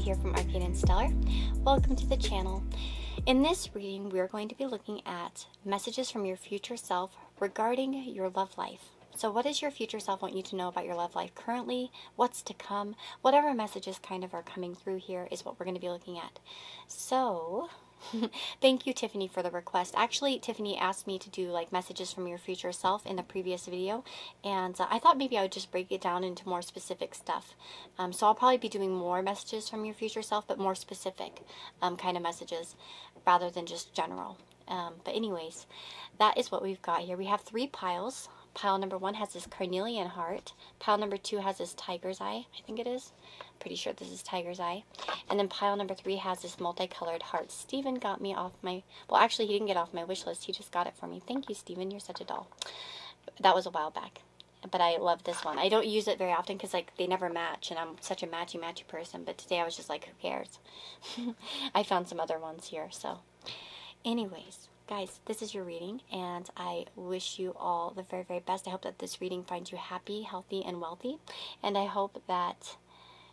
here from Arcane and Stellar. Welcome to the channel. In this reading, we are going to be looking at messages from your future self regarding your love life. So what does your future self want you to know about your love life currently? What's to come? Whatever messages kind of are coming through here is what we're going to be looking at. So thank you, Tiffany, for the request. Actually, Tiffany asked me to do like messages from your future self in the previous video, and I thought maybe I would just break it down into more specific stuff. So I'll probably be doing more messages from your future self, but more specific kind of messages rather than just general. But anyways, that is what we've got here. We have 3 piles. Pile number 1 has this carnelian heart. Pile number 2 has this tiger's eye, I think it is. Pretty sure this is tiger's eye. And then pile number 3 has this multicolored heart. Steven got me off my, well, actually he didn't get off my wish list. He just got it for me. Thank you, Steven. You're such a doll. That was a while back. But I love this one. I don't use it very often because like they never match, and I'm such a matchy person. But today I was just like, who cares? I found some other ones here. So anyways, guys, this is your reading, and I wish you all the very, very best. I hope that this reading finds you happy, healthy, and wealthy. And I hope that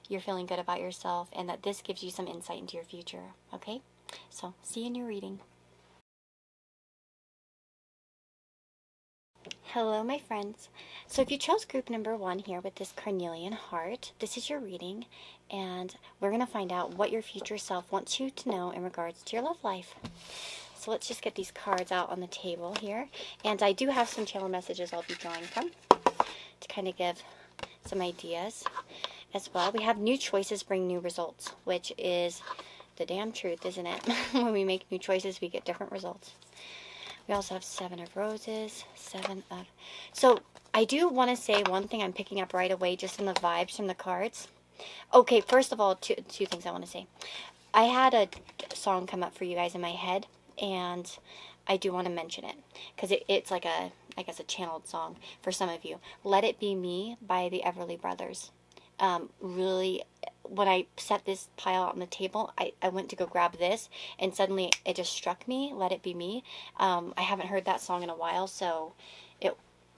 you're feeling good about yourself and that this gives you some insight into your future. Okay? So, see you in your reading. Hello, my friends. So if you chose group number 1 here with this carnelian heart, this is your reading, and we're going to find out what your future self wants you to know in regards to your love life. So let's just get these cards out on the table here. And I do have some channel messages I'll be drawing from to kind of give some ideas as well. We have new choices bring new results, which is the damn truth, isn't it? When we make new choices, we get different results. We also have 7 of roses, 7 of... So I do want to say one thing I'm picking up right away just in the vibes from the cards. Okay, first of all, two things I want to say. I had a song come up for you guys in my head, and I do want to mention it because it's like a, I guess, a channeled song for some of you. Let It Be Me by the Everly Brothers. Really, when I set this pile out on the table, I went to go grab this, and suddenly it just struck me, Let It Be Me. I haven't heard that song in a while, so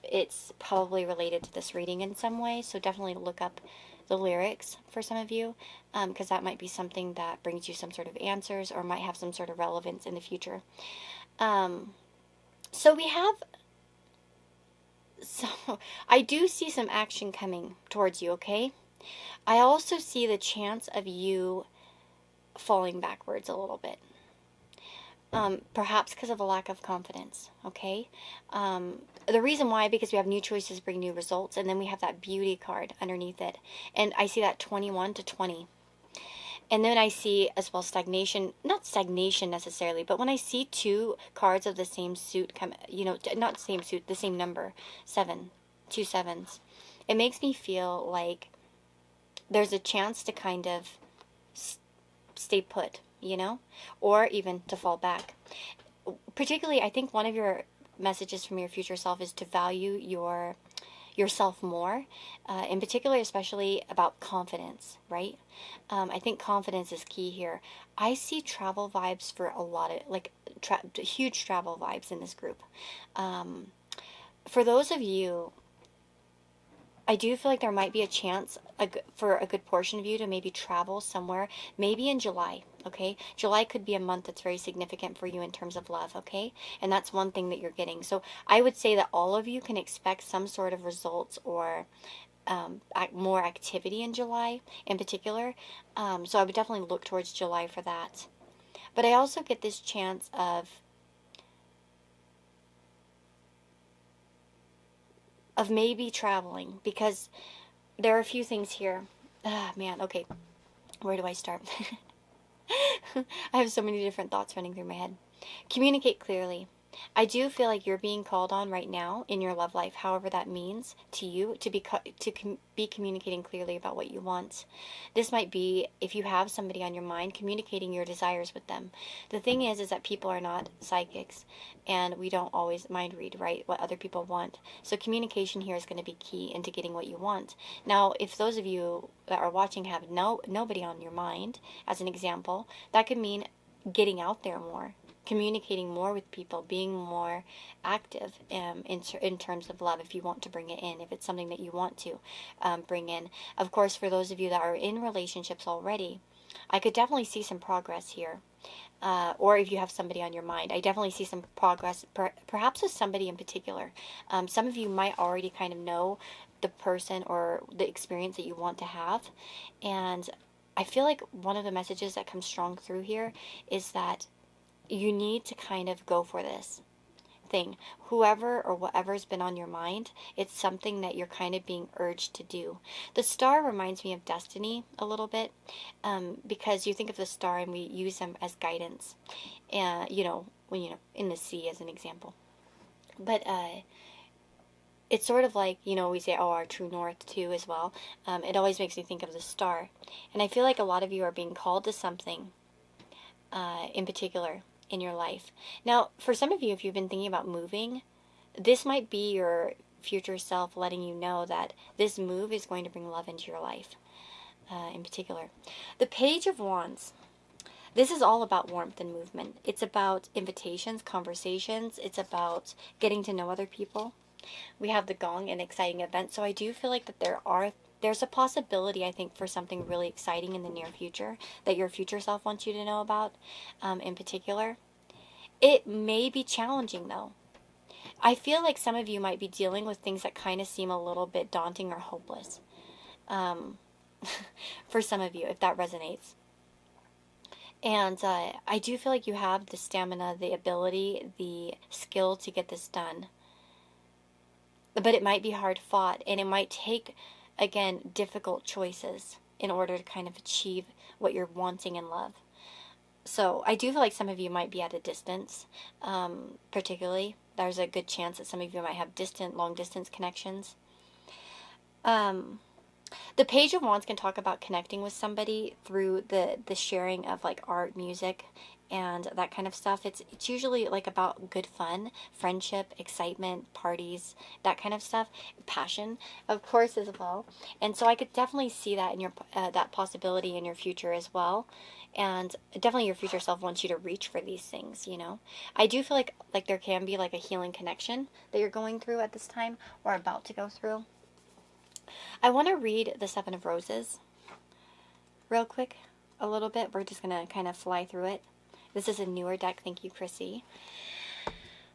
it's probably related to this reading in some way, so definitely look up the lyrics for some of you, because that might be something that brings you some sort of answers or might have some sort of relevance in the future. So we have... So I do see some action coming towards you, okay? I also see the chance of you falling backwards a little bit. Perhaps because of a lack of confidence, okay? The reason why, because we have new choices bring new results, and then we have that beauty card underneath it. And I see that 21 to 20. And then I see as well stagnation, not stagnation necessarily, but when I see 2 cards of the same suit come, you know, not same suit, the same number, 7, 2 7s, it makes me feel like there's a chance to kind of stay put, you know, or even to fall back. Particularly, I think one of your messages from your future self is to value yourself more, in particular, especially about confidence, right? I think confidence is key here. I see travel vibes for a lot of, like, huge travel vibes in this group. For those of you, I do feel like there might be a chance for a good portion of you to maybe travel somewhere, maybe in July, okay? July could be a month that's very significant for you in terms of love, okay? And that's one thing that you're getting. So I would say that all of you can expect some sort of results or more activity in July in particular. So I would definitely look towards July for that. But I also get this chance of maybe traveling, because there are a few things here. Man, okay, where do I start? I have so many different thoughts running through my head. Communicate clearly. I do feel like you're being called on right now in your love life, however that means to you, to be communicating clearly about what you want. This might be, if you have somebody on your mind, communicating your desires with them. The thing is that people are not psychics, and we don't always mind read, right, what other people want. So communication here is going to be key into getting what you want. Now, if those of you that are watching have nobody on your mind, as an example, that could mean getting out there more, communicating more with people, being more active in terms of love, if you want to bring it in, if it's something that you want to bring in. Of course, for those of you that are in relationships already, I could definitely see some progress here. Or if you have somebody on your mind, I definitely see some progress, perhaps with somebody in particular. Some of you might already kind of know the person or the experience that you want to have. And I feel like one of the messages that comes strong through here is that you need to kind of go for this thing. Whoever or whatever's been on your mind, it's something that you're kind of being urged to do. The star reminds me of destiny a little bit, because you think of the star and we use them as guidance, and when in the sea as an example. But it's sort of like, we say, oh, our true north too as well. It always makes me think of the star, and I feel like a lot of you are being called to something in particular in your life. Now, for some of you, if you've been thinking about moving, this might be your future self letting you know that this move is going to bring love into your life, in particular. The Page of Wands. This is all about warmth and movement. It's about invitations, conversations. It's about getting to know other people. We have the Gong, an exciting event. So I do feel like that there's a possibility, I think, for something really exciting in the near future that your future self wants you to know about, in particular. It may be challenging, though. I feel like some of you might be dealing with things that kind of seem a little bit daunting or hopeless. For some of you, if that resonates. And I do feel like you have the stamina, the ability, the skill to get this done. But it might be hard fought, and it might take, again, difficult choices in order to kind of achieve what you're wanting in love. So I do feel like some of you might be at a distance, particularly. There's a good chance that some of you might have long distance connections. The Page of Wands can talk about connecting with somebody through the sharing of like art, music, and that kind of stuff. It's usually like about good fun, friendship, excitement, parties, that kind of stuff, passion, of course, as well. And so I could definitely see that in your that possibility in your future as well. And definitely your future self wants you to reach for these things, I do feel like there can be like a healing connection that you're going through at this time or about to go through. I want to read the Seven of Roses real quick, a little bit. We're just going to kind of fly through it. This is a newer deck. Thank you, Chrissy.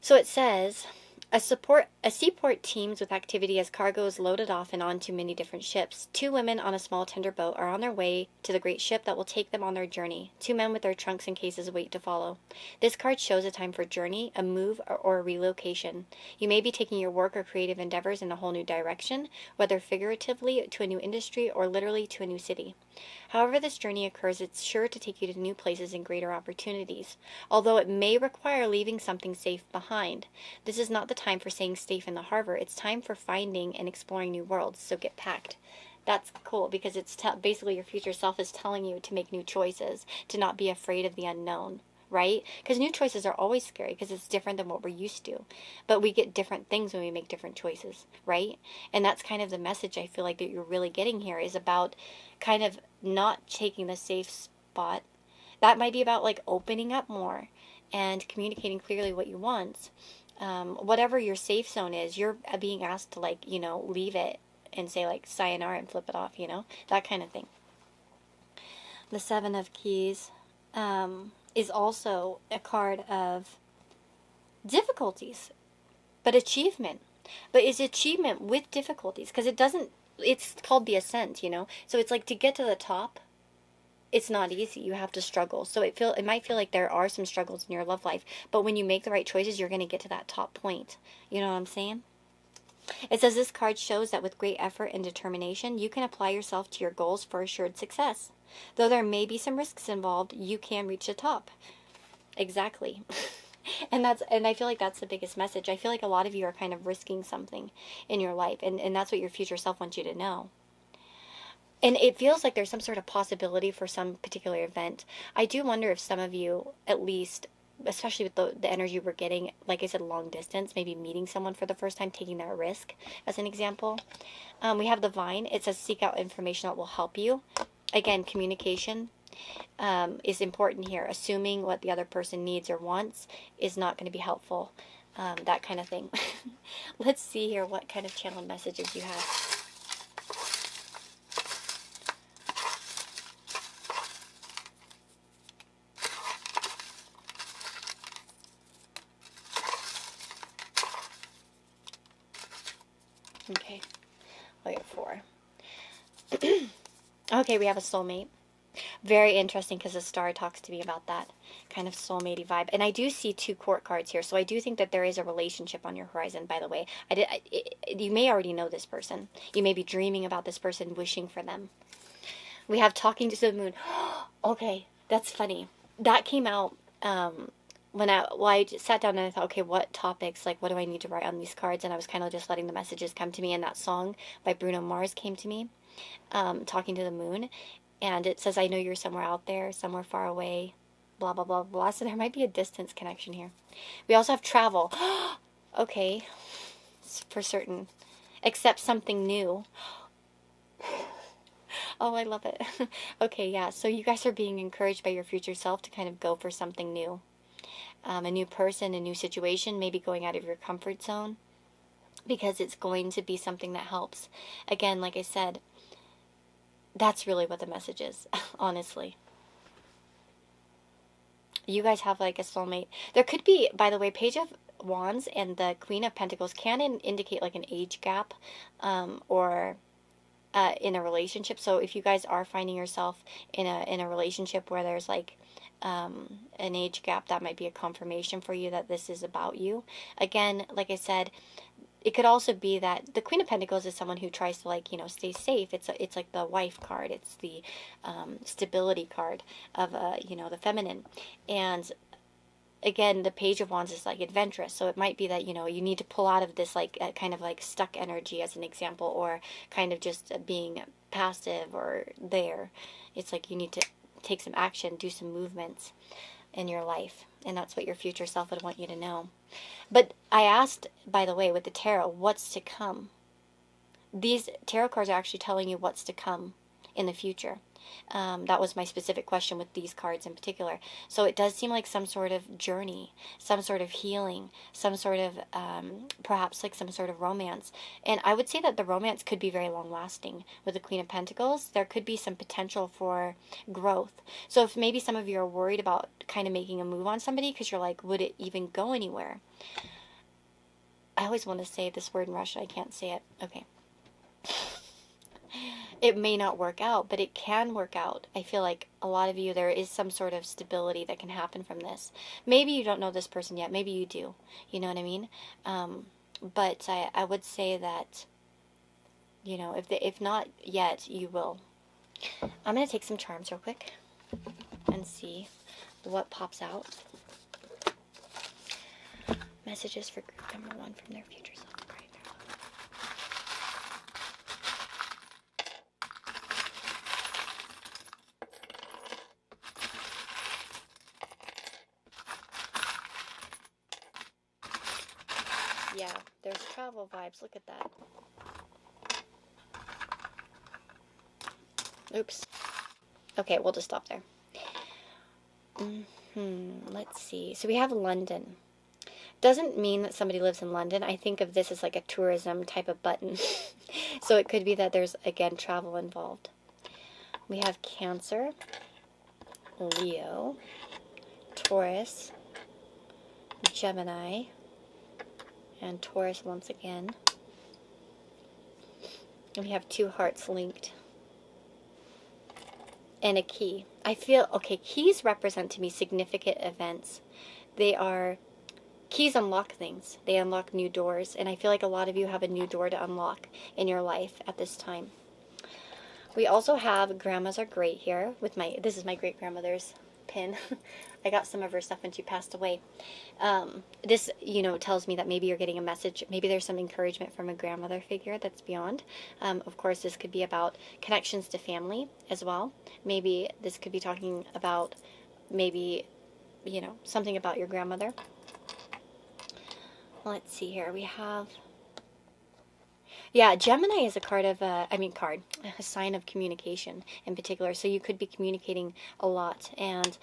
So it says, a seaport teems with activity as cargo is loaded off and onto many different ships. 2 women on a small tender boat are on their way to the great ship that will take them on their journey. 2 men with their trunks and cases wait to follow. This card shows a time for journey, a move, or a relocation. You may be taking your work or creative endeavors in a whole new direction, whether figuratively to a new industry or literally to a new city. However this journey occurs, it's sure to take you to new places and greater opportunities, although it may require leaving something safe behind. This is not the time for staying safe in the harbor. It's time for finding and exploring new worlds, so get packed. That's cool because it's basically your future self is telling you to make new choices, to not be afraid of the unknown, right? Because new choices are always scary because it's different than what we're used to. But we get different things when we make different choices, right? And that's kind of the message I feel like that you're really getting here is about kind of not taking the safe spot. That might be about like opening up more and communicating clearly what you want. Whatever your safe zone is, you're being asked to like, leave it and say like sayonara and flip it off, that kind of thing. The Seven of Keys is also a card of difficulties, but achievement. But it's achievement with difficulties because it's called the ascent, So it's like to get to the top, it's not easy. You have to struggle. So it might feel like there are some struggles in your love life, but when you make the right choices, you're going to get to that top point. You know what I'm saying? It says this card shows that with great effort and determination, you can apply yourself to your goals for assured success. Though there may be some risks involved, you can reach the top. Exactly. And I feel like that's the biggest message. I feel like a lot of you are kind of risking something in your life, and that's what your future self wants you to know. And it feels like there's some sort of possibility for some particular event. I do wonder if some of you, at least, especially with the energy we're getting, like I said, long distance, maybe meeting someone for the first time, taking that risk, as an example. We have the Vine. It says seek out information that will help you. Again, communication is important here. Assuming what the other person needs or wants is not going to be helpful. That kind of thing. Let's see here what kind of channeled messages you have. Okay, I'll get 4. Okay, we have a soulmate. Very interesting, because the star talks to me about that kind of soulmatey vibe. And I do see 2 court cards here, so I do think that there is a relationship on your horizon, by the way. You may already know this person. You may be dreaming about this person, wishing for them. We have talking to the moon. Okay, that's funny. That came out when I sat down and I thought, okay, what topics, like, what do I need to write on these cards? And I was kind of just letting the messages come to me, and that song by Bruno Mars came to me, Talking to the Moon. And it says, I know you're somewhere out there, somewhere far away, blah, blah, blah, blah. So there might be a distance connection here. We also have travel. Okay, for certain. Accept something new. Oh, I love it. Okay, yeah, so you guys are being encouraged by your future self to kind of go for something new. A new person, a new situation, maybe going out of your comfort zone, because it's going to be something that helps. Again, like I said, that's really what the message is, honestly. You guys have like a soulmate. There could be, by the way, Page of Wands and the Queen of Pentacles can indicate like an age gap, or in a relationship. So if you guys are finding yourself in a relationship where there's like an age gap, that might be a confirmation for you that this is about you. Again, like I said, it could also be that the Queen of Pentacles is someone who tries to, like, stay safe. It's like the wife card. It's the stability card of the feminine. And again, the Page of Wands is like adventurous. So it might be that you need to pull out of this like kind of like stuck energy, as an example, or kind of just being passive or there. It's like you need to take some action, do some movements in your life, and that's what your future self would want you to know. But I asked, by the way, with the tarot, what's to come? These tarot cards are actually telling you what's to come in the future. That was my specific question with these cards in particular. So it does seem like some sort of journey, some sort of healing, some sort of, perhaps like some sort of romance. And I would say that the romance could be very long lasting. With the Queen of Pentacles, there could be some potential for growth. So if maybe some of you are worried about kind of making a move on somebody because you're like, would it even go anywhere? I always want to say this word in Russian. I can't say it. Okay. It may not work out, but it can work out. I feel like a lot of you, there is some sort of stability that can happen from this. Maybe you don't know this person yet. Maybe you do. You know what I mean? But I would say that, if not yet, you will. I'm going to take some charms real quick and see what pops out. Messages for group number 1 from their future self. Yeah, there's travel vibes. Look at that. Oops. Okay, we'll just stop there. Let's see. So we have London. Doesn't mean that somebody lives in London. I think of this as like a tourism type of button. So it could be that there's, again, travel involved. We have Cancer, Leo, Taurus, Gemini, and Taurus once again. And we have 2 hearts linked. And a key. I feel, okay, keys represent to me significant events. Keys unlock things. They unlock new doors. And I feel like a lot of you have a new door to unlock in your life at this time. We also have Grandmas Are Great here with this is my great grandmother's pin. I got some of her stuff when she passed away. This, tells me that maybe you're getting a message. Maybe there's some encouragement from a grandmother figure that's beyond. Of course, this could be about connections to family as well. Maybe this could be talking about something about your grandmother. Let's see here. We have... Yeah, Gemini is a card of, a sign of communication in particular. So you could be communicating a lot. And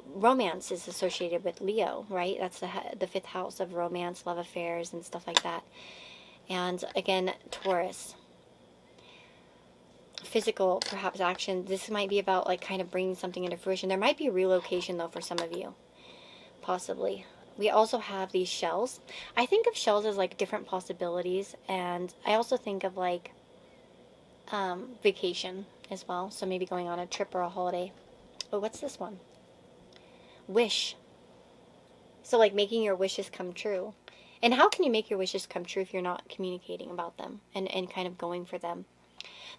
romance is associated with Leo, right? That's the 5th house of romance, love affairs, and stuff like that. And again, Taurus. Physical, perhaps, action. This might be about, like, kind of bringing something into fruition. There might be relocation, though, for some of you. Possibly. We also have these shells. I think of shells as like different possibilities, and I also think of like vacation as well. So maybe going on a trip or a holiday. Oh, what's this one? Wish. So like making your wishes come true. And how can you make your wishes come true if you're not communicating about them and kind of going for them?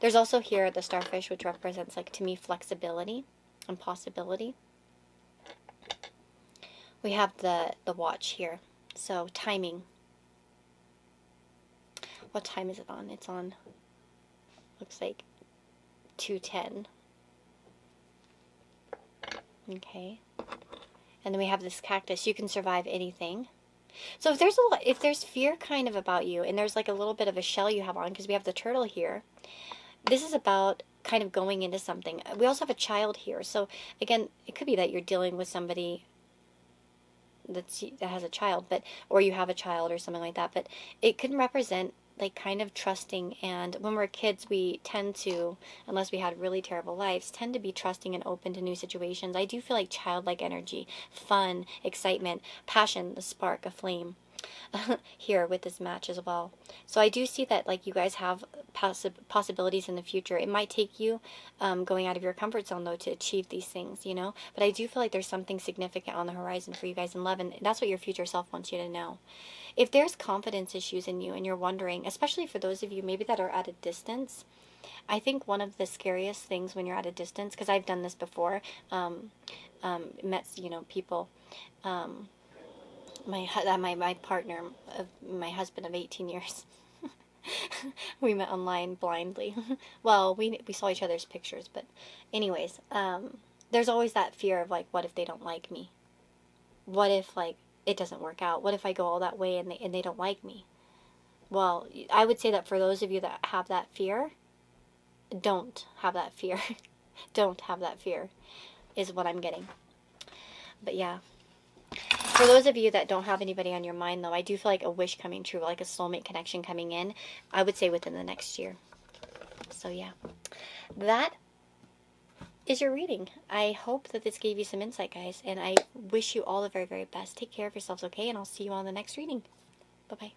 There's also here the starfish, which represents, like, to me, flexibility and possibility. We have the watch here. So timing. What time is it on? It's on, looks like 2:10. Okay. And then we have this cactus. You can survive anything. So if there's fear kind of about you, and there's like a little bit of a shell you have on, because we have the turtle here, this is about kind of going into something. We also have a child here. So again, it could be that you're dealing with somebody that has a child, or you have a child or something like that, but it can represent like kind of trusting. And when we're kids, we tend to, unless we had really terrible lives, tend to be trusting and open to new situations. I do feel like childlike energy, fun, excitement, passion, the spark, a flame here with this match as well. So I do see that like you guys have possibilities in the future. It might take you going out of your comfort zone though to achieve these things, you know, but I do feel like there's something significant on the horizon for you guys in love, and that's what your future self wants you to know. If there's confidence issues in you and you're wondering, especially for those of you maybe that are at a distance, I think one of the scariest things when you're at a distance, because I've done this before, met, you know, people, my partner, my husband of 18 years, we met online blindly. Well, we saw each other's pictures, but anyways, there's always that fear of like, what if they don't like me? What if like it doesn't work out? What if I go all that way and they don't like me? Well, I would say that for those of you that have that fear, don't have that fear. Don't have that fear is what I'm getting. But yeah. For those of you that don't have anybody on your mind, though, I do feel like a wish coming true, like a soulmate connection coming in, I would say within the next year. So yeah, that is your reading. I hope that this gave you some insight, guys, and I wish you all the very, very best. Take care of yourselves, okay? And I'll see you on the next reading. Bye-bye.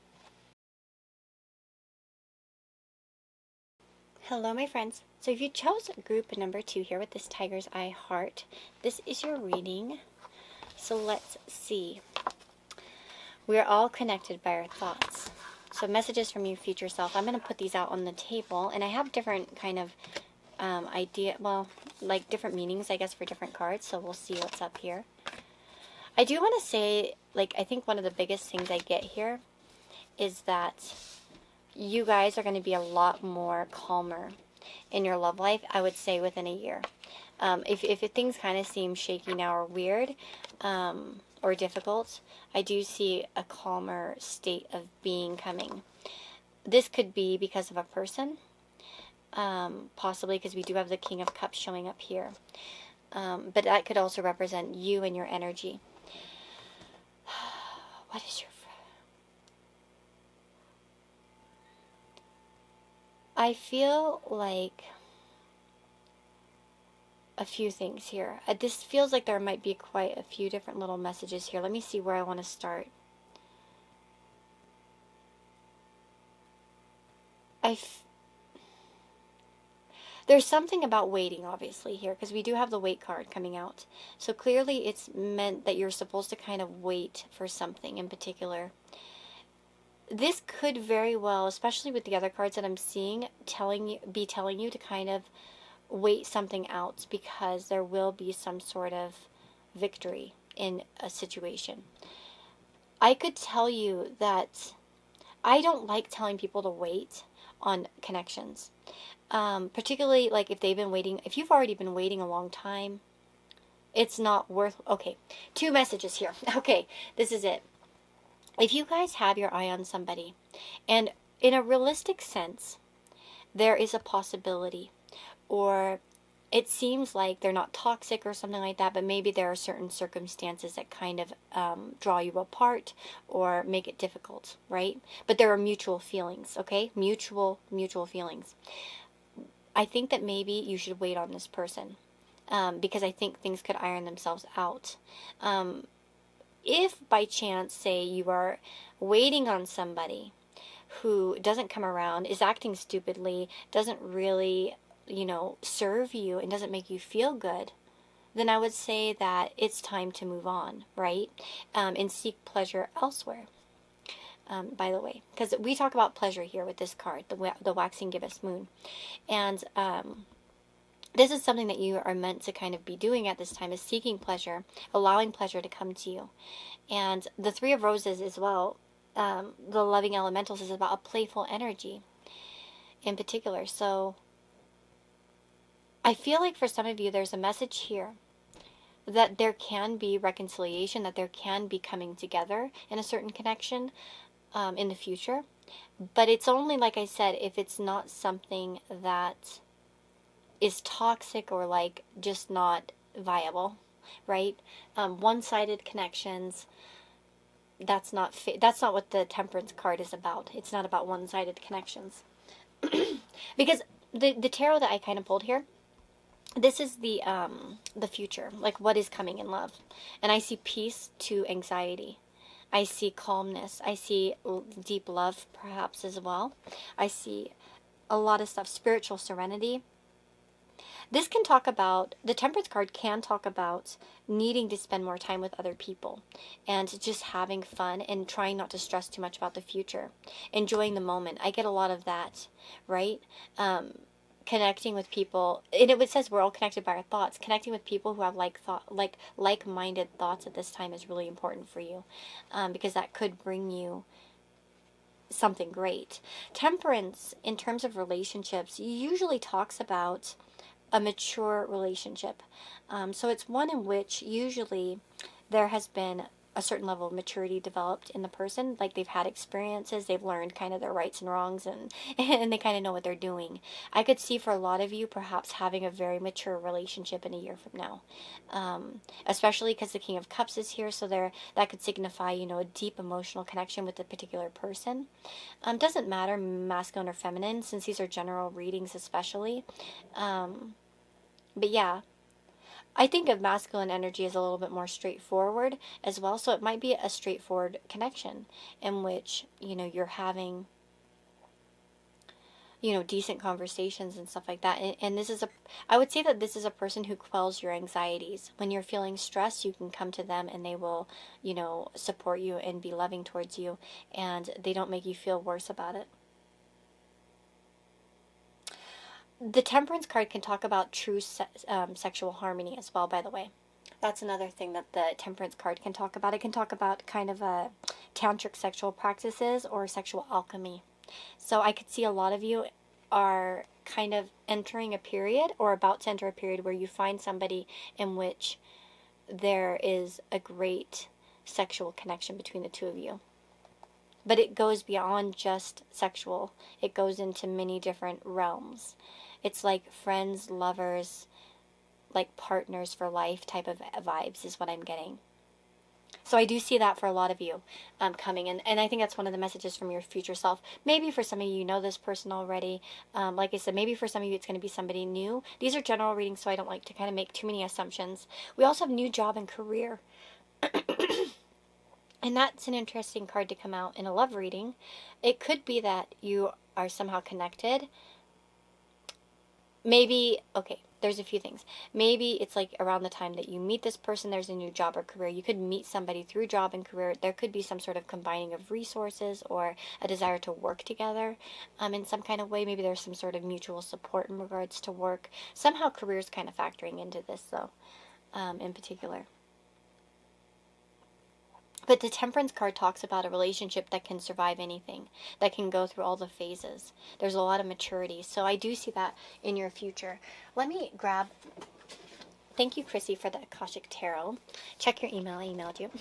Hello, my friends. So if you chose group number 2 here with this Tiger's Eye heart, this is your reading. So let's see. We are all connected by our thoughts. So messages from your future self. I'm going to put these out on the table, and I have different kind of like different meanings, I guess, for different cards. So we'll see what's up here. I do want to say, like, I think one of the biggest things I get here is that you guys are going to be a lot more calmer in your love life, I would say, within a year. If things kind of seem shaky now or weird or difficult, I do see a calmer state of being coming. This could be because of a person, possibly because we do have the King of Cups showing up here. But that could also represent you and your energy. What is your... I feel like a few things here. This feels like there might be quite a few different little messages here. Let me see where I want to start. There's something about waiting, obviously, here, because we do have the wait card coming out. So clearly it's meant that you're supposed to kind of wait for something in particular. This could very well, especially with the other cards that I'm seeing, be telling you to kind of wait something out, because there will be some sort of victory in a situation. I could tell you that I don't like telling people to wait on connections. Particularly like if they've been waiting, if you've already been waiting a long time, it's not worth, okay, 2 messages here. Okay, this is it. If you guys have your eye on somebody, and in a realistic sense, there is a possibility, or it seems like they're not toxic or something like that, but maybe there are certain circumstances that kind of draw you apart or make it difficult, right? But there are mutual feelings, okay? Mutual feelings. I think that maybe you should wait on this person, because I think things could iron themselves out. if by chance, say, you are waiting on somebody who doesn't come around, is acting stupidly, doesn't really, serve you and doesn't make you feel good, then I would say that it's time to move on, right? And seek pleasure elsewhere. By the way, because we talk about pleasure here with this card, the waxing gibbous moon. And this is something that you are meant to kind of be doing at this time, is seeking pleasure, allowing pleasure to come to you. And the Three of Roses as well, the loving elementals, is about a playful energy in particular. So I feel like for some of you, there's a message here that there can be reconciliation, that there can be coming together in a certain connection in the future. But it's only, like I said, if it's not something that is toxic or like just not viable, right? One-sided connections, that's not what the Temperance card is about. It's not about one-sided connections. Because the tarot that I kind of pulled here, this is the future, like what is coming in love. And I see peace to anxiety. I see calmness. I see deep love, perhaps, as well. I see a lot of stuff, spiritual serenity. This can talk about, the Temperance card can talk about needing to spend more time with other people and just having fun and trying not to stress too much about the future. Enjoying the moment. I get a lot of that, right? Connecting with people, and it says we're all connected by our thoughts. Connecting with people who have like-minded thoughts at this time is really important for you, because that could bring you something great. Temperance, in terms of relationships, usually talks about a mature relationship. So it's one in which usually there has been a certain level of maturity developed in the person, like they've had experiences, they've learned kind of their rights and wrongs, and they kind of know what they're doing. I could see for a lot of you perhaps having a very mature relationship in a year from now, especially because the King of Cups is here, so that could signify, a deep emotional connection with a particular person. Doesn't matter masculine or feminine, since these are general readings especially. But yeah, I think of masculine energy as a little bit more straightforward as well. So it might be a straightforward connection in which, you're having, decent conversations and stuff like that. And I would say that this is a person who quells your anxieties. When you're feeling stressed, you can come to them and they will, support you and be loving towards you. And they don't make you feel worse about it. The Temperance card can talk about true sexual harmony as well, by the way. That's another thing that the Temperance card can talk about. It can talk about kind of tantric sexual practices or sexual alchemy. So I could see a lot of you are kind of entering a period or about to enter a period where you find somebody in which there is a great sexual connection between the two of you. But it goes beyond just sexual. It goes into many different realms. It's like friends, lovers, like partners for life type of vibes is what I'm getting. So I do see that for a lot of you coming. And I think that's one of the messages from your future self. Maybe for some of you, you know this person already. Like I said, maybe for some of you, it's going to be somebody new. These are general readings, so I don't like to kind of make too many assumptions. We also have new job and career. And that's an interesting card to come out in a love reading. It could be that you are somehow connected. Maybe, okay, there's a few things. Maybe it's like around the time that you meet this person, there's a new job or career. You could meet somebody through job and career. There could be some sort of combining of resources or a desire to work together in some kind of way. Maybe there's some sort of mutual support in regards to work. Somehow career is kind of factoring into this, though, in particular. But the Temperance card talks about a relationship that can survive anything, that can go through all the phases. There's a lot of maturity. So I do see that in your future. Let me grab... Thank you, Chrissy, for the Akashic Tarot. Check your email. I emailed you.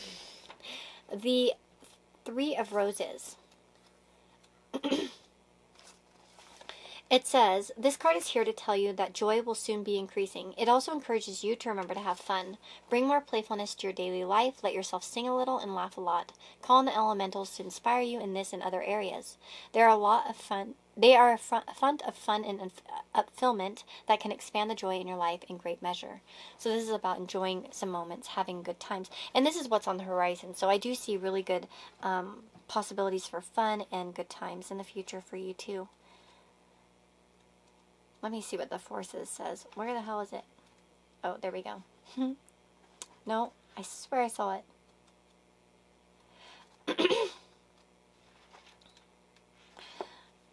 The Three of Roses. It says, this card is here to tell you that joy will soon be increasing. It also encourages you to remember to have fun. Bring more playfulness to your daily life. Let yourself sing a little and laugh a lot. Call on the elementals to inspire you in this and other areas. There are a lot of fun. They are a font of fun and fulfillment that can expand the joy in your life in great measure. So this is about enjoying some moments, having good times. And this is what's on the horizon. So I do see really good possibilities for fun and good times in the future for you too. Let me see what the Forces says. Where the hell is it? Oh, there we go. No, I swear I saw it.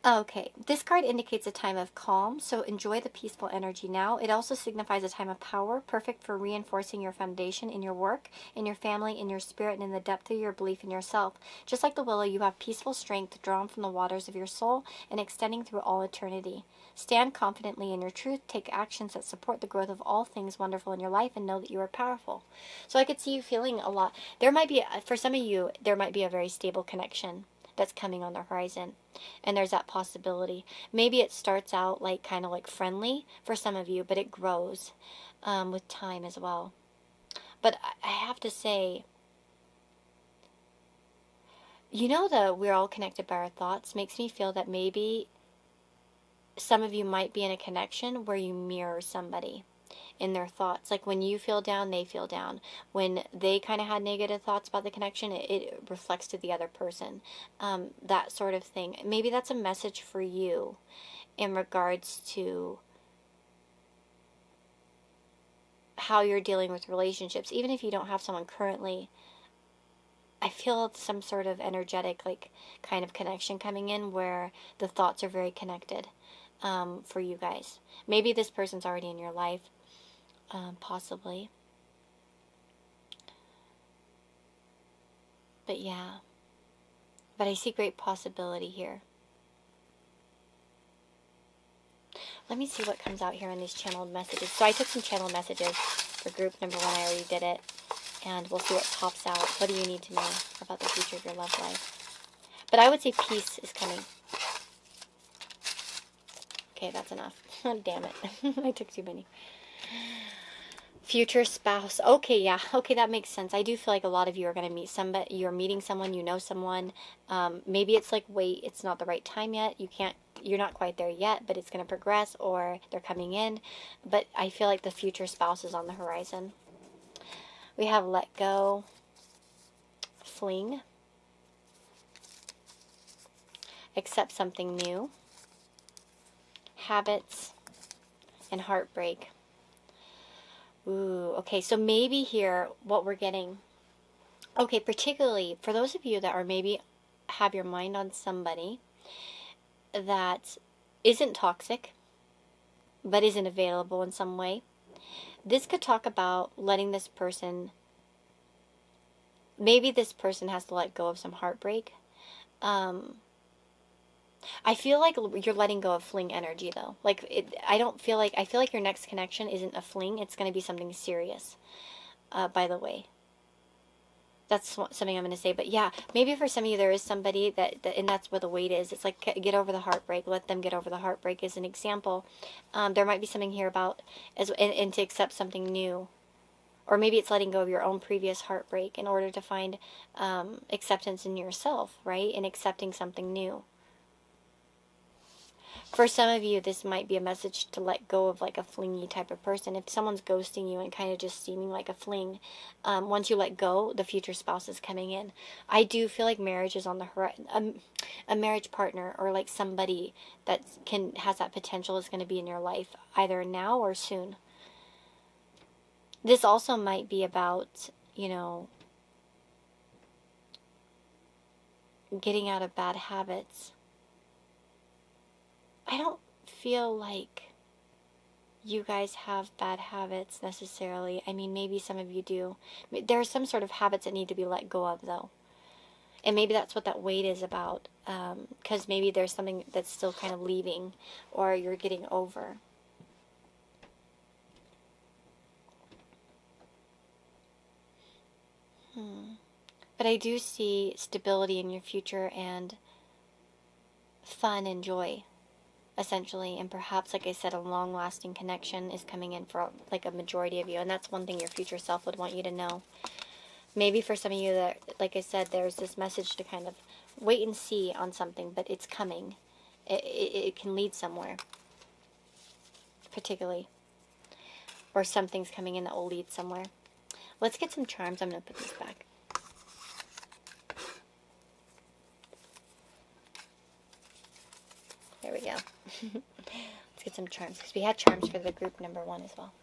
Okay, this card indicates a time of calm, so enjoy the peaceful energy now. It also signifies a time of power, perfect for reinforcing your foundation in your work, in your family, in your spirit, and in the depth of your belief in yourself. Just like the willow, you have peaceful strength drawn from the waters of your soul and extending through all eternity. Stand confidently in your truth, take actions that support the growth of all things wonderful in your life, and know that you are powerful. So I could see you feeling a lot. There might be, for some of you, there might be a very stable connection that's coming on the horizon, and there's that possibility. Maybe it starts out like kind of like friendly for some of you, but it grows with time as well. But I have to say, you know, that we're all connected by our thoughts makes me feel that maybe some of you might be in a connection where you mirror somebody in their thoughts. Like when you feel down, they feel down. When they kind of had negative thoughts about the connection, it reflects to the other person. That sort of thing. Maybe that's a message for you in regards to how you're dealing with relationships. Even if you don't have someone currently, I feel some sort of energetic, like, kind of connection coming in where the thoughts are very connected for you guys. Maybe this person's already in your life. Possibly. But yeah. But I see great possibility here. Let me see what comes out here in these channeled messages. So I took some channeled messages for group number 1. I already did it. And we'll see what pops out. What do you need to know about the future of your love life? But I would say peace is coming. Okay, that's enough. Damn it. I took too many. Future spouse. Okay, yeah. Okay, that makes sense. I do feel like a lot of you are going to meet somebody. You're meeting someone, you know someone. Maybe it's like, wait, it's not the right time yet. You're not quite there yet, but it's going to progress, or they're coming in. But I feel like the future spouse is on the horizon. We have let go, fling, accept something new, habits, and heartbreak. Ooh, okay, so maybe here, what we're getting, okay, particularly for those of you that are maybe have your mind on somebody that isn't toxic, but isn't available in some way, this could talk about letting this person, maybe this person has to let go of some heartbreak. I feel like you're letting go of fling energy, though. Like, I feel like your next connection isn't a fling. It's going to be something serious, by the way. That's something I'm going to say. But yeah, maybe for some of you there is somebody that and that's where the weight is. It's like, get over the heartbreak. Let them get over the heartbreak as an example. There might be something here about, and to accept something new. Or maybe it's letting go of your own previous heartbreak in order to find acceptance in yourself, right? And accepting something new. For some of you, this might be a message to let go of like a flingy type of person. If someone's ghosting you and kind of just seeming like a fling, once you let go, the future spouse is coming in. I do feel like marriage is on the horizon. A marriage partner or like somebody that has that potential is going to be in your life either now or soon. This also might be about, getting out of bad habits. I don't feel like you guys have bad habits necessarily. I mean, maybe some of you do. There are some sort of habits that need to be let go of, though. And maybe that's what that weight is about. Because maybe there's something that's still kind of leaving or you're getting over. But I do see stability in your future and fun and joy essentially, and perhaps, like I said, a long-lasting connection is coming in for like a majority of you, and that's one thing your future self would want you to know. Maybe for some of you that, like I said, there's this message to kind of wait and see on something, but it's coming. It can lead somewhere, particularly, or something's coming in that will lead somewhere. Let's get some charms. I'm going to put these back. There we go. Let's get some charms, because we had charms for the group number 1 as well.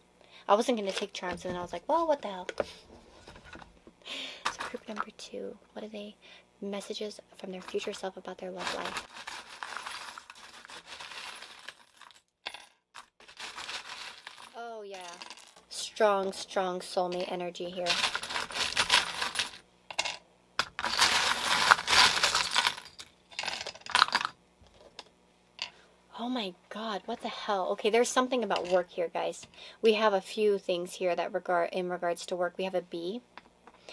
I wasn't going to take charms, and then I was like, well, what the hell. So group number 2, what are they? Messages from their future self about their love life. Oh, yeah. Strong, strong soulmate energy here. Oh my God, what the hell? Okay, there's something about work here, guys. We have a few things here that in regards to work. We have a bee.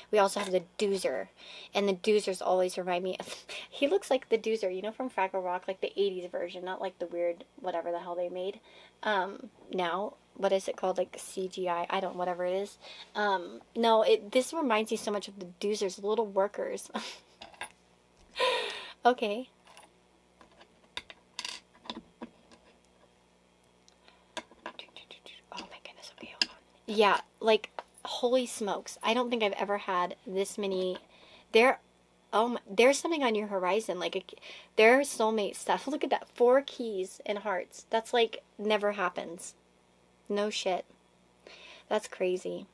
We also have the doozer. And the doozers always remind me of, he looks like the doozer, you know, from Fraggle Rock, like the 80s version, not like the weird whatever the hell they made. Now, what is it called? Like CGI? I don't, whatever it is. No, this reminds me so much of the doozers, little workers. Okay. Oh my goodness, okay, hold on. Yeah, like, holy smokes. I don't think I've ever had this many. There's something on your horizon. Like, there's soulmate stuff. Look at that. 4 keys and hearts. That's like, never happens. No shit. That's crazy.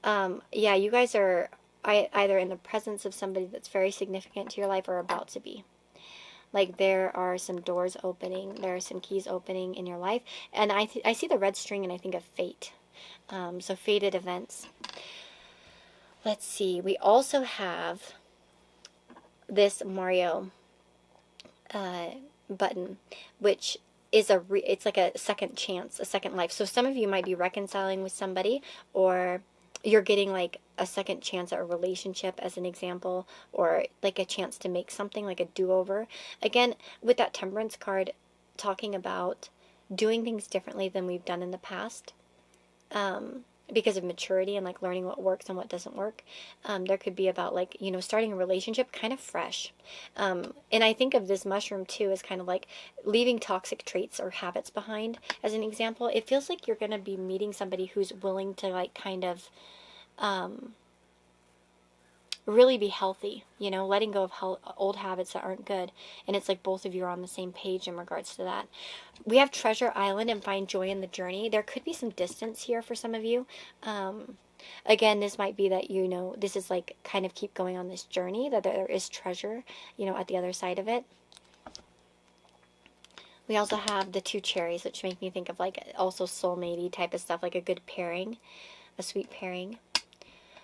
Yeah, you guys are either in the presence of somebody that's very significant to your life or about to be. Like, there are some doors opening. There are some keys opening in your life. And I see the red string and I think of fate. So fated events. Let's see. We also have this Mario button, which is it's like a second chance, a second life. So some of you might be reconciling with somebody, or you're getting like a second chance at a relationship as an example, or like a chance to make something, like a do-over. Again, with that Temperance card, talking about doing things differently than we've done in the past, because of maturity and like learning what works and what doesn't work. There could be about like, you know, starting a relationship kind of fresh. And I think of this mushroom too as kind of like leaving toxic traits or habits behind. As an example, it feels like you're going to be meeting somebody who's willing to like kind of really be healthy, you know, letting go of old habits that aren't good. And it's like both of you are on the same page in regards to that. We have Treasure Island and find joy in the journey. There could be some distance here for some of you. Again, this might be that, you know, this is like kind of keep going on this journey, that there is treasure, you know, at the other side of it. We also have the 2 cherries, which make me think of like also soulmate-y type of stuff, like a good pairing, a sweet pairing.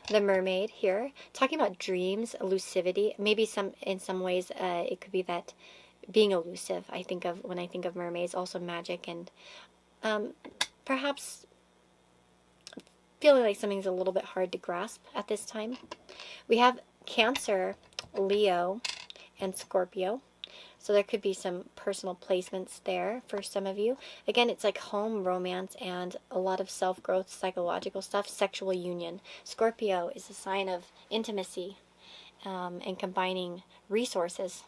The mermaid here, talking about dreams, elusivity. Maybe in some ways it could be that being elusive. I think of when I think of mermaids, also magic, and perhaps feeling like something's a little bit hard to grasp at this time. We have Cancer, Leo, and Scorpio. So there could be some personal placements there for some of you. Again, it's like home, romance, and a lot of self-growth, psychological stuff, sexual union. Scorpio is a sign of intimacy and combining resources.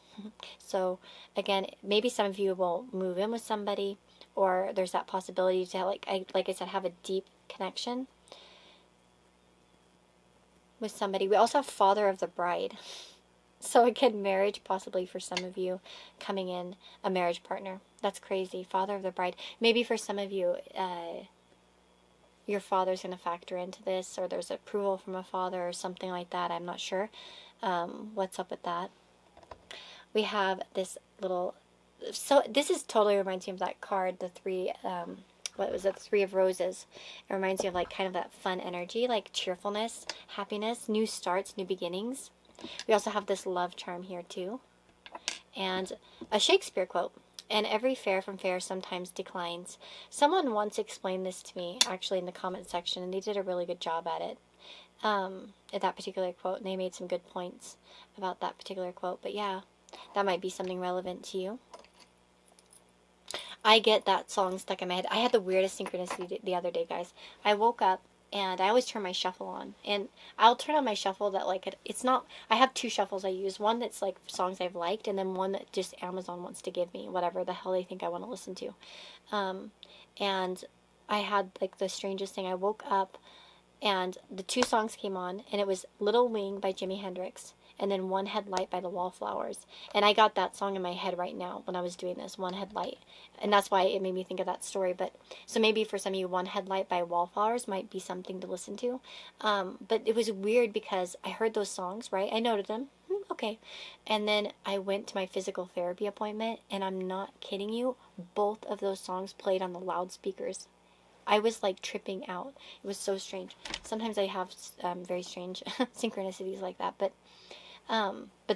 So again, maybe some of you will move in with somebody, or there's that possibility to, like I said, have a deep connection with somebody. We also have Father of the Bride. So again, marriage possibly for some of you coming in, a marriage partner. That's crazy. Father of the Bride. Maybe for some of you, your father's going to factor into this, or there's approval from a father or something like that. I'm not sure what's up with that. We have this little, so this is totally reminds me of that card, the 3, what was it, the 3 of Roses. It reminds me of like kind of that fun energy, like cheerfulness, happiness, new starts, new beginnings. We also have this love charm here too, and a Shakespeare quote. And every fair from fair sometimes declines. Someone once explained this to me, actually, in the comment section, and they did a really good job at it, at that particular quote, and they made some good points about that particular quote. But yeah, that might be something relevant to you. I get that song stuck in my head. I had the weirdest synchronicity the other day, guys. I woke up and I always turn my shuffle on, and I'll turn on my shuffle that like it's not. I have two shuffles I use. One that's like songs I've liked, and then one that just Amazon wants to give me whatever the hell they think I want to listen to. Um, and I had like the strangest thing. I woke up and the two songs came on, and it was Little Wing by Jimi Hendrix and then One Headlight by the Wallflowers. And I got that song in my head right now when I was doing this, One Headlight. And that's why it made me think of that story. But so maybe for some of you, One Headlight by Wallflowers might be something to listen to. But it was weird because I heard those songs, right? I noted them. Okay. And then I went to my physical therapy appointment, and I'm not kidding you, both of those songs played on the loudspeakers. I was like tripping out. It was so strange. Sometimes I have very strange synchronicities like that, but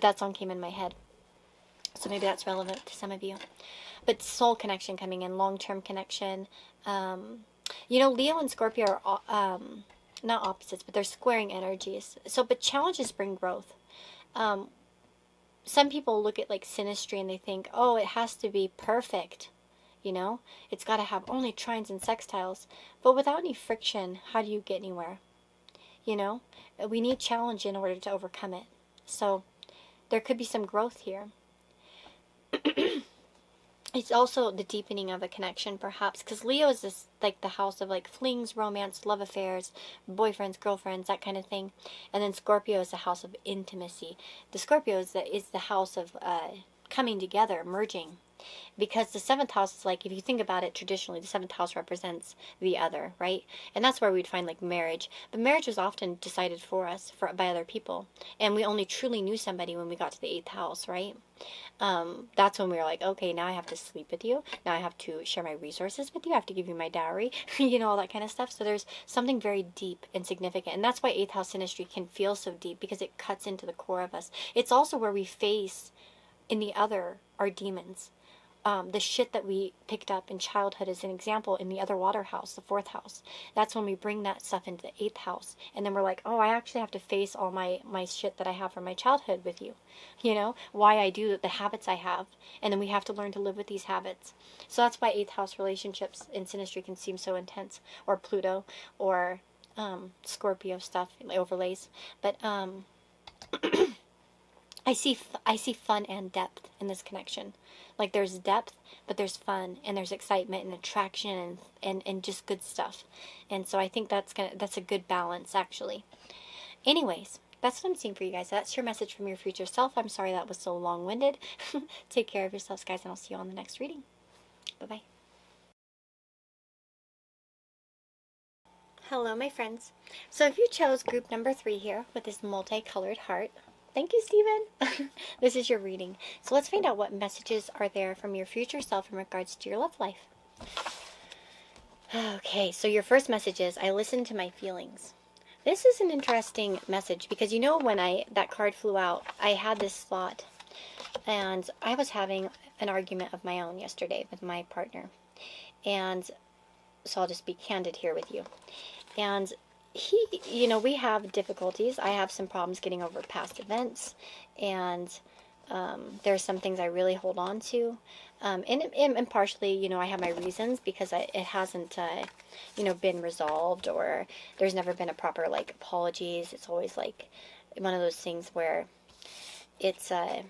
that song came in my head, so maybe that's relevant to some of you. But soul connection coming in, long-term connection. Leo and Scorpio are not opposites, but they're squaring energies. So, but challenges bring growth. Some people look at like synastry and they think, oh, it has to be perfect. It's got to have only trines and sextiles. But without any friction, how do you get anywhere? We need challenge in order to overcome it. So there could be some growth here. It's also the deepening of a connection, perhaps, because Leo is this like the house of like flings, romance, love affairs, boyfriends, girlfriends, that kind of thing. And then Scorpio is the house of intimacy. The Scorpio is the house of coming together, merging. Because the seventh house is like, if you think about it traditionally, the seventh house represents the other, right? And that's where we'd find like marriage. But marriage was often decided for us by other people. And we only truly knew somebody when we got to the eighth house, right? That's when we were like, okay, now I have to sleep with you. Now I have to share my resources with you. I have to give you my dowry, all that kind of stuff. So there's something very deep and significant. And that's why eighth house synastry can feel so deep, because it cuts into the core of us. It's also where we face in the other our demons. The shit that we picked up in childhood is an example in the other water house, the fourth house. That's when we bring that stuff into the eighth house. And then we're like, oh, I actually have to face all my shit that I have from my childhood with you. Why I do the habits I have. And then we have to learn to live with these habits. So that's why eighth house relationships in synastry can seem so intense. Or Pluto, or Scorpio stuff, overlays. But I see fun and depth in this connection. Like there's depth, but there's fun, and there's excitement and attraction and just good stuff. And so I think that's a good balance, actually. Anyways, that's what I'm seeing for you guys. That's your message from your future self. I'm sorry that was so long-winded. Take care of yourselves, guys, and I'll see you on the next reading. Bye-bye. Hello, my friends. So if you chose group number 3 here with this multicolored heart, thank you, Stephen. This is your reading. So let's find out what messages are there from your future self in regards to your love life. Okay, so your first message is, I listen to my feelings. This is an interesting message because when that card flew out, I had this thought, and I was having an argument of my own yesterday with my partner. And so I'll just be candid here with you. And we have difficulties. I have some problems getting over past events, and there's some things I really hold on to. And partially, I have my reasons because it hasn't, been resolved, or there's never been a proper, apologies. It's always, one of those things where it's, I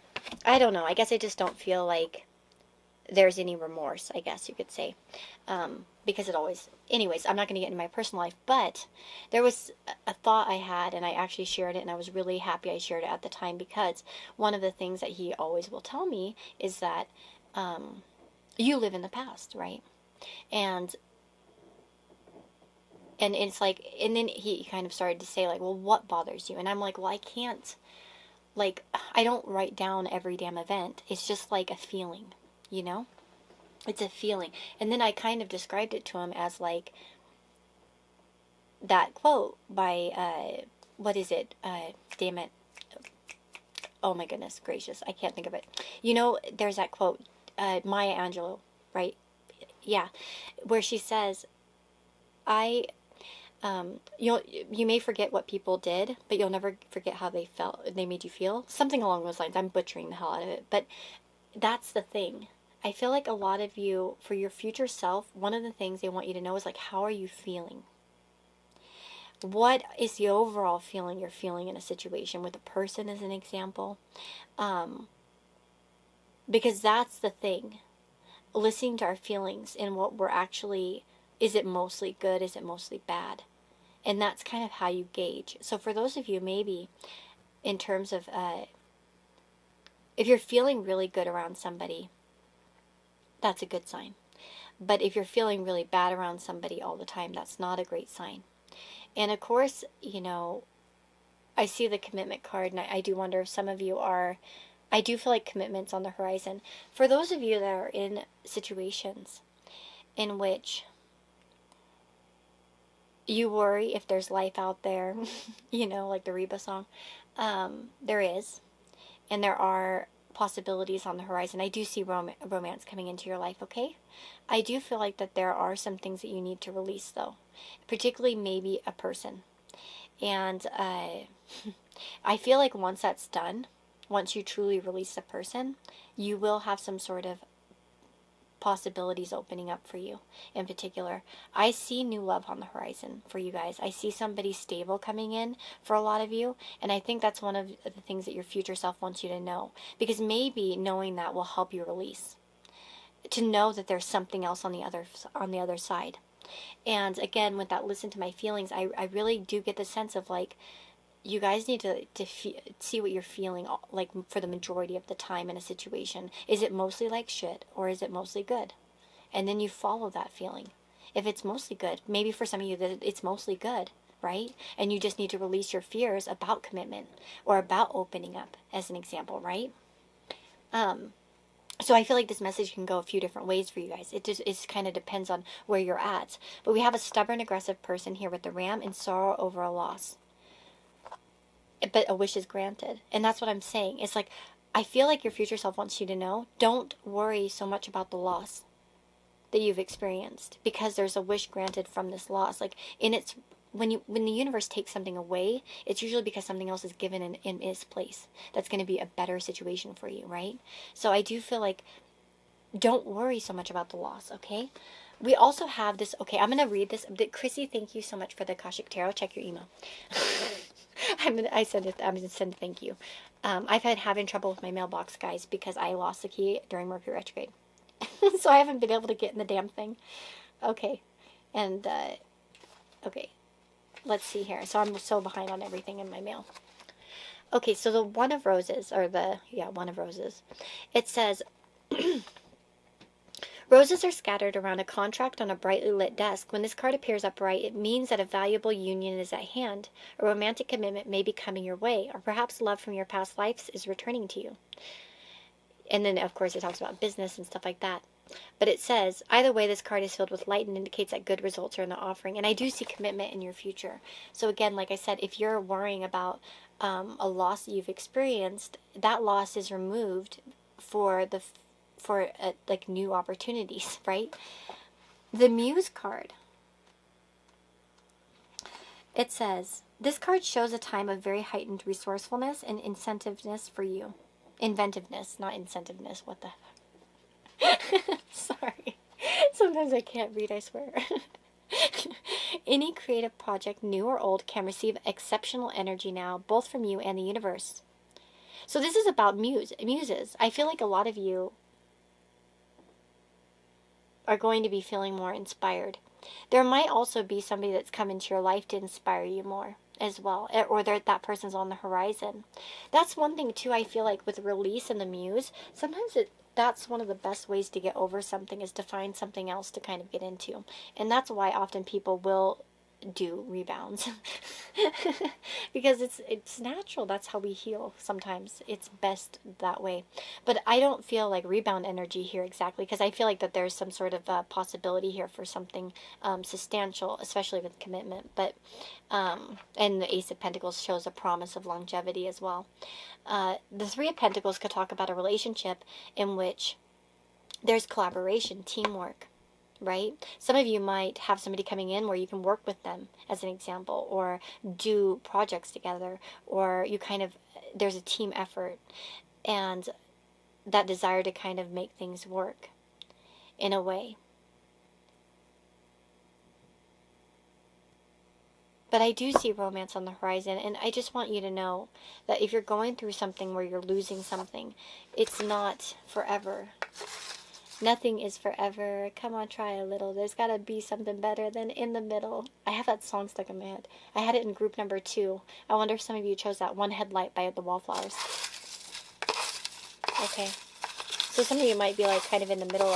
don't know. I guess I just don't feel like there's any remorse, I guess you could say. Because it always... Anyways, I'm not going to get into my personal life, but there was a thought I had, and I actually shared it, and I was really happy I shared it at the time, because one of the things that he always will tell me is that you live in the past, right? And it's like... And then he kind of started to say, well, what bothers you? And I'm like, well, I can't... I don't write down every damn event. It's just like a feeling, It's a feeling. And then I kind of described it to him as that quote by, what is it? Damn it. Oh my goodness gracious. I can't think of it. There's that quote, Maya Angelou, right? Yeah. Where she says, you may forget what people did, but you'll never forget how they made you feel. Something along those lines. I'm butchering the hell out of it. But that's the thing. I feel like a lot of you, for your future self, one of the things they want you to know is like, how are you feeling? What is the overall feeling you're feeling in a situation with a person, as an example? Because that's the thing. Listening to our feelings and what we're actually, is it mostly good? Is it mostly bad? And that's kind of how you gauge. So for those of you, maybe in terms of, if you're feeling really good around somebody, that's a good sign. But if you're feeling really bad around somebody all the time, that's not a great sign. And of course, I see the commitment card, and I do wonder if some of you are, I do feel like commitment's on the horizon. For those of you that are in situations in which you worry if there's life out there, like the Reba song, there is. And there are possibilities on the horizon. I do see romance coming into your life, okay? I do feel like that there are some things that you need to release, though. Particularly maybe a person. And I feel like once that's done, once you truly release a person, you will have some sort of possibilities opening up for you in particular. I see new love on the horizon for you guys. I see somebody stable coming in for a lot of you, and I think that's one of the things that your future self wants you to know, because maybe knowing that will help you release, to know that there's something else on the other side. And again, with that, listen to my feelings, I really do get the sense of like, you guys need to see what you're feeling like for the majority of the time in a situation. Is it mostly like shit, or is it mostly good? And then you follow that feeling. If it's mostly good, maybe for some of you that it's mostly good, right? And you just need to release your fears about commitment or about opening up, as an example, right? So I feel like this message can go a few different ways for you guys. It kind of depends on where you're at. But we have a stubborn, aggressive person here with the Ram in sorrow over a loss. But a wish is granted. And that's what I'm saying. It's like, I feel like your future self wants you to know, don't worry so much about the loss that you've experienced, because there's a wish granted from this loss. Like, when the universe takes something away, it's usually because something else is given in its place. That's going to be a better situation for you, right? So I do feel like, don't worry so much about the loss, okay? We also have this, okay, I'm going to read this. Chrissy, thank you so much for the Akashic Tarot. Check your email. I'm going to send a thank you. I've had having trouble with my mailbox, guys, because I lost the key during Mercury retrograde. So I haven't been able to get in the damn thing. Okay. And, okay. Let's see here. So I'm so behind on everything in my mail. Okay, so the One of Roses, One of Roses. It says, roses are scattered around a contract on a brightly lit desk. When this card appears upright, it means that a valuable union is at hand. A romantic commitment may be coming your way, or perhaps love from your past lives is returning to you. And then, of course, it talks about business and stuff like that. But it says, either way, this card is filled with light and indicates that good results are in the offering. And I do see commitment in your future. So again, like I said, if you're worrying about a loss that you've experienced, that loss is removed for like new opportunities, right? The Muse card. It says, this card shows a time of very heightened resourcefulness and incentiveness for you. Inventiveness, not incentiveness. What the Sorry. Sometimes I can't read, I swear. Any creative project, new or old, can receive exceptional energy now, both from you and the universe. So this is about muses. I feel like a lot of you are going to be feeling more inspired. There might also be somebody that's come into your life to inspire you more as well, or that person's on the horizon. That's one thing too, I feel like, with release and the muse, sometimes that's one of the best ways to get over something, is to find something else to kind of get into. And that's why often people will do rebounds. Because it's natural. That's how we heal sometimes. It's best that way. But I don't feel like rebound energy here exactly, because I feel like that there's some sort of possibility here for something substantial, especially with commitment. But and the Ace of Pentacles shows a promise of longevity as well. The Three of Pentacles could talk about a relationship in which there's collaboration, teamwork, right? Some of you might have somebody coming in where you can work with them, as an example, or do projects together, or there's a team effort and that desire to kind of make things work. in a way. But I do see romance on the horizon, and I just want you to know that if you're going through something where you're losing something, it's not forever. Nothing is forever. Come on, try a little. There's got to be something better than in the middle. I have that song stuck in my head. I had it in group number 2. I wonder if some of you chose that. One Headlight by the Wallflowers. Okay. So some of you might be like kind of in the middle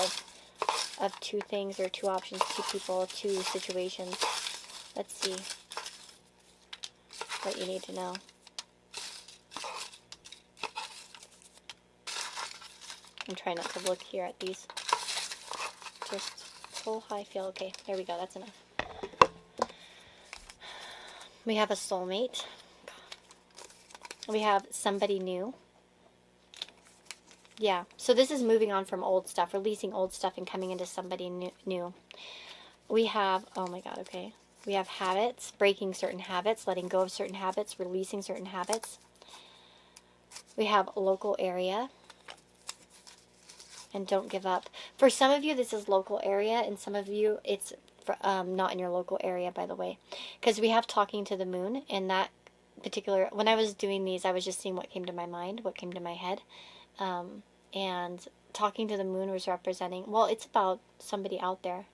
of two things, or two options, two people, two situations. Let's see what you need to know. I'm trying not to look here at these. Just pull how I feel. Okay, there we go. That's enough. We have a soulmate. We have somebody new. Yeah, so this is moving on from old stuff, releasing old stuff and coming into somebody new. We have, oh my God, okay. We have habits, breaking certain habits, letting go of certain habits, releasing certain habits. We have local area. And don't give up. For some of you, this is local area, and some of you, it's not in your local area, by the way. Because we have talking to the moon, and that particular, when I was doing these, I was just seeing what came to my mind, what came to my head. And talking to the moon was representing, well, it's about somebody out there,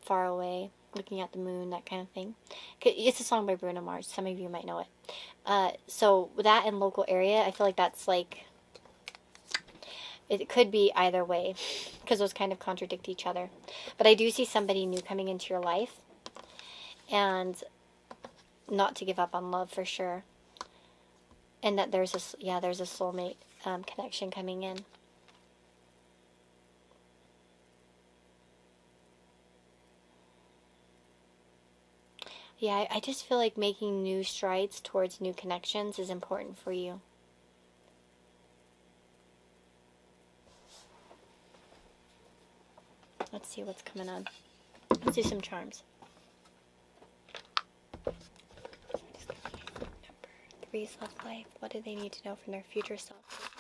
far away, looking at the moon, that kind of thing. It's a song by Bruno Mars. Some of you might know it. So that and local area, I feel like that's like, it could be either way, because those kind of contradict each other. But I do see somebody new coming into your life, and not to give up on love for sure. And that there's a, there's a soulmate connection coming in. Yeah, I just feel like making new strides towards new connections is important for you. Let's see what's coming on. Let's do some charms. Number 3's love life. What do they need to know from their future self?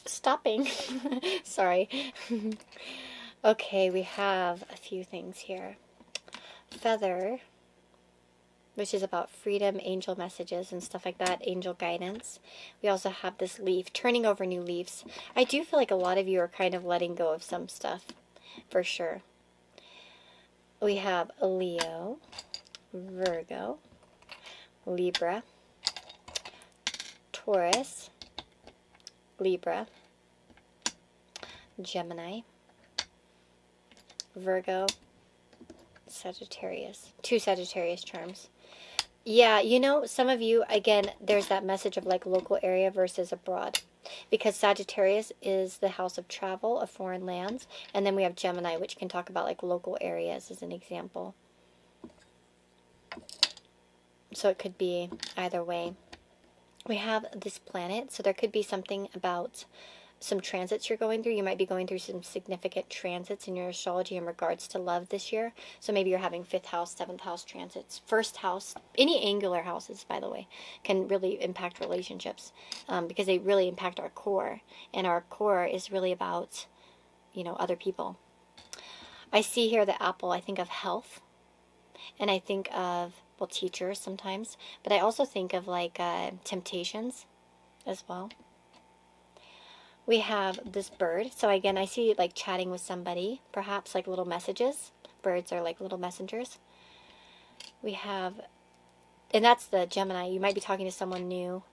Stopping. Sorry. Okay, we have a few things here. Feather, which is about freedom, angel messages and stuff like that, angel guidance. We also have this leaf, turning over new leaves. I do feel like a lot of you are kind of letting go of some stuff, for sure. We have Leo, Virgo, Libra, Taurus, Libra, Gemini, Virgo, Sagittarius. 2 Sagittarius charms. Yeah, you know, some of you, again, there's that message of like local area versus abroad. Because Sagittarius is the house of travel, of foreign lands. And then we have Gemini, which can talk about like local areas as an example. So it could be either way. We have this planet, so there could be something about some transits you're going through. You might be going through some significant transits in your astrology in regards to love this year. So maybe you're having 5th house, 7th house transits. 1st house, any angular houses, by the way, can really impact relationships because they really impact our core. And our core is really about, you know, other people. I see here the apple. I think of health. And I think of, well, teachers sometimes. But I also think of like temptations as well. We have this bird. So again, I see like chatting with somebody, perhaps like little messages. Birds are like little messengers. We have, and that's the Gemini. You might be talking to someone new.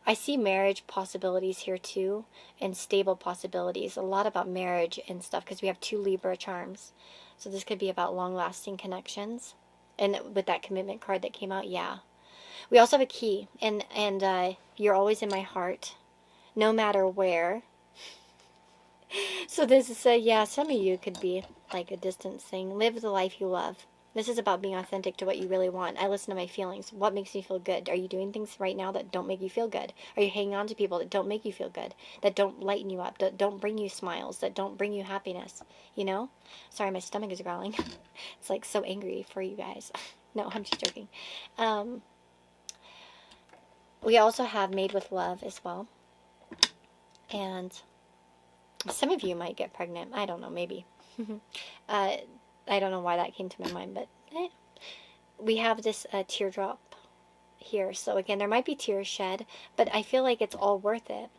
I see marriage possibilities here too, and stable possibilities. A lot about marriage and stuff because we have 2 Libra charms. So this could be about long-lasting connections. And with that commitment card that came out, yeah. We also have a key, and you're always in my heart, no matter where. So this is yeah, some of you could be like a distance thing. Live the life you love. This is about being authentic to what you really want. I listen to my feelings. What makes me feel good? Are you doing things right now that don't make you feel good? Are you hanging on to people that don't make you feel good? That don't lighten you up? That don't bring you smiles? That don't bring you happiness? You know? Sorry, my stomach is growling. It's like so angry for you guys. No, I'm just joking. We also have Made with Love as well. And some of you might get pregnant. I don't know, maybe. I don't know why that came to my mind, but we have this teardrop here. So again, there might be tears shed, but I feel like it's all worth it.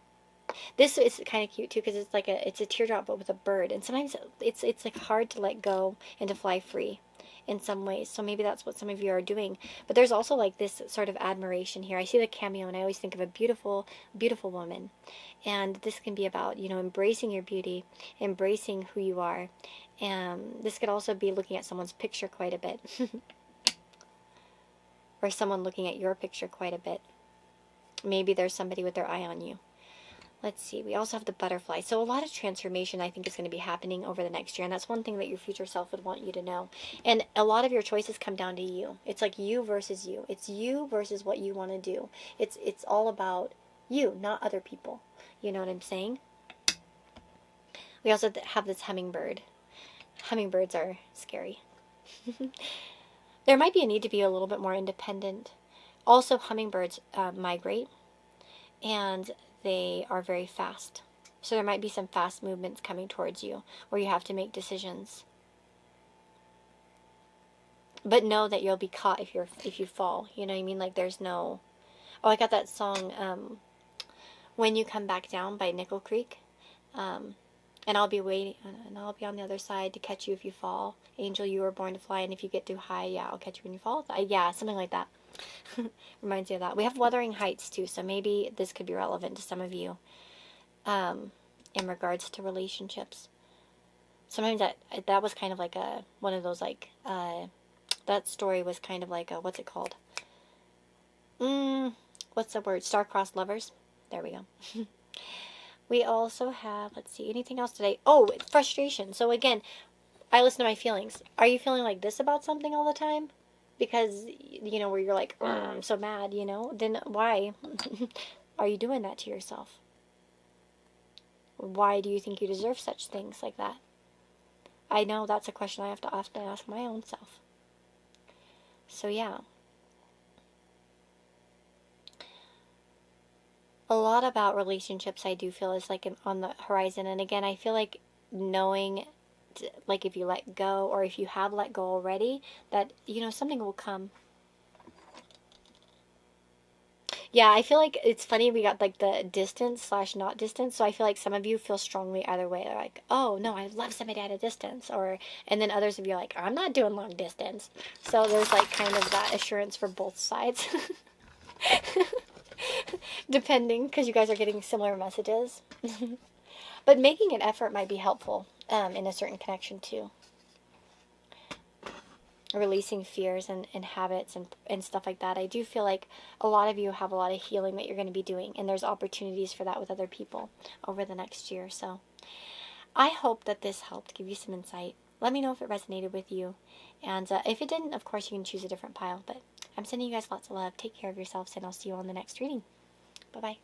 This is kind of cute too, because it's like it's a teardrop but with a bird, and sometimes it's like hard to let go and to fly free in some ways. So maybe that's what some of you are doing. But there's also like this sort of admiration here. I see the cameo and I always think of a beautiful, beautiful woman. And this can be about, you know, embracing your beauty, embracing who you are. And this could also be looking at someone's picture quite a bit. Or someone looking at your picture quite a bit. Maybe there's somebody with their eye on you. Let's see, we also have the butterfly. So a lot of transformation, I think, is going to be happening over the next year. And that's one thing that your future self would want you to know. And a lot of your choices come down to you. It's like you versus you. It's you versus what you want to do. It's all about you, not other people. You know what I'm saying? We also have this hummingbird. Hummingbirds are scary. There might be a need to be a little bit more independent. Also, hummingbirds migrate. And they are very fast. So there might be some fast movements coming towards you where you have to make decisions. But know that you'll be caught if you fall. You know what I mean? Like there's no... Oh, I got that song, When You Come Back Down by Nickel Creek. And I'll be waiting, and I'll be on the other side to catch you if you fall. Angel, you were born to fly, and if you get too high, yeah, I'll catch you when you fall. Yeah, something like that. Reminds me of that. We have Wuthering Heights too, so maybe this could be relevant to some of you in regards to relationships. Sometimes that was kind of like one of those like that story was kind of like what's it called? What's the word? Star-crossed lovers. There we go. We also have, let's see, anything else today? Oh, frustration. So again, I listen to my feelings. Are you feeling like this about something all the time? Because, you know, where you're like, I'm so mad, you know, then why are you doing that to yourself? Why do you think you deserve such things like that? I know that's a question I have to often ask my own self. So, yeah. A lot about relationships I do feel is like on the horizon. And again, I feel like knowing... like if you let go or if you have let go already, that, you know, something will come. Yeah, I feel like it's funny we got like the distance / not distance. So I feel like some of you feel strongly either way. They're like, oh no, I love somebody at a distance. And then others of you are like, I'm not doing long distance. So there's like kind of that assurance for both sides. Depending, because you guys are getting similar messages. But making an effort might be helpful in a certain connection too. Releasing fears and habits and stuff like that. I do feel like a lot of you have a lot of healing that you're going to be doing, and there's opportunities for that with other people over the next year. So I hope that this helped give you some insight. Let me know if it resonated with you. And if it didn't, of course, you can choose a different pile. But I'm sending you guys lots of love. Take care of yourselves, and I'll see you on the next reading. Bye-bye.